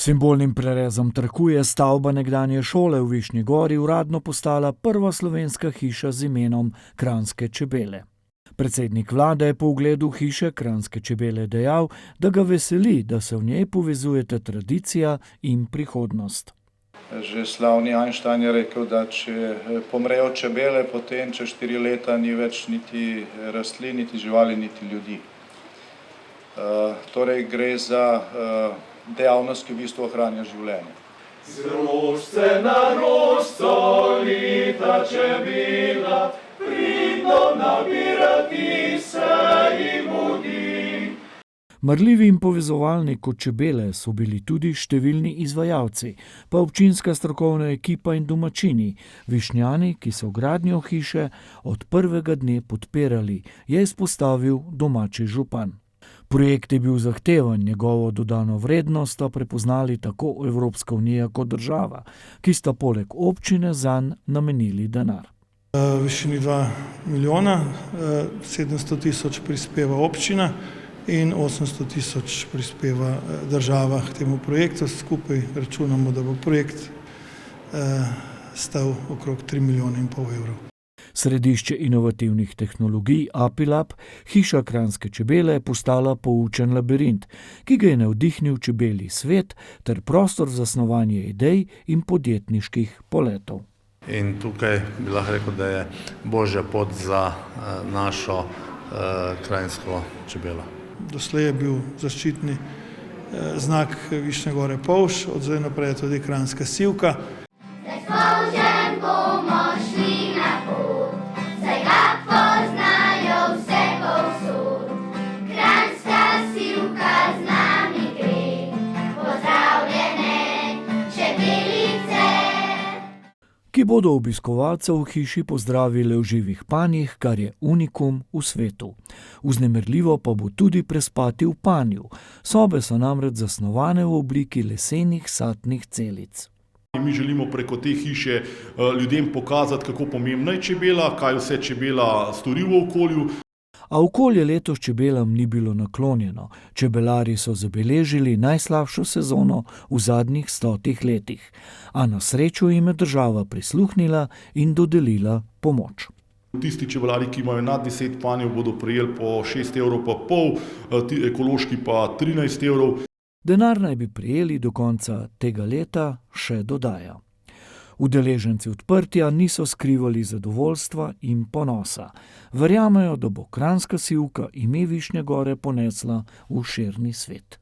Simbolnim prerezom trku je stavba nekdanje šole v Višnji Gori uradno postala prva slovenska hiša z imenom Kranjske čebele. Predsednik vlade je po ogledu hiše Kranjske čebele dejal, da ga veseli, da se v njej povezujeta tradicija in prihodnost. Že slavni Einstein je rekel, da če pomrejo čebele, potem čez 4 leta ni več niti rastlin, niti živali, niti ljudi. Torej gre za dejavnost, ki v bistvu ohranja življenje. Z rožce na rožco lita čebela, pridno nabirati se jim mudi. Marljivi in povezovalni kot čebele so bili tudi številni izvajalci, pa občinska strokovna ekipa in domačini, Višnjani, ki so gradnjo hiše od prvega dne podpirali, je izpostavil domači župan. Projekt je bil zahteven, njegovo dodano vrednost sta prepoznali tako Evropska unija kot država, ki sta poleg občine zanj namenili denar. V višini 2 milijona, 700 tisoč prispeva občina in 800 tisoč prispeva država k temu projektu. Skupaj računamo, da bo projekt stal okrog 3,5 milijona evrov. Središče inovativnih tehnologij Apilab, hiša Kranjske čebele je postala poučen labirint, ki ga je navdihnil čebelji svet ter prostor za snovanje idej in podjetniških poletov. In tukaj bi lahko rekel, da je božja pot za našo kranjsko čebelo. Doslej je bil zaščitni znak Višnje Gore polž, od zdaj naprej je tudi kranjska sivka. Ki bodo obiskovalcev v hiši pozdravili v živih panjih, kar je unikum v svetu. Vznemirljivo pa bo tudi prespati v panju. Sobe so namreč zasnovane v obliki lesenih satnih celic. Mi želimo preko te hiše ljudem pokazati, kako pomembna je čebela, kaj vse čebela stori v okolju. A okolje letos čebelam ni bilo naklonjeno. Čebelari so zabeležili najslabšo sezono v zadnjih 100 letih. A na srečo jim je država prisluhnila in dodelila pomoč. Tisti čebelari, ki imajo nad 10 panjev, bodo prejeli po 6,5 evrov, ti ekološki pa 13 evrov. Denar naj bi prejeli do konca tega leta, še dodaja. Udeleženci odprtja niso skrivali zadovoljstva in ponosa. Verjamejo, da bo kranjska sivka ime Višnje Gore ponesla v širni svet.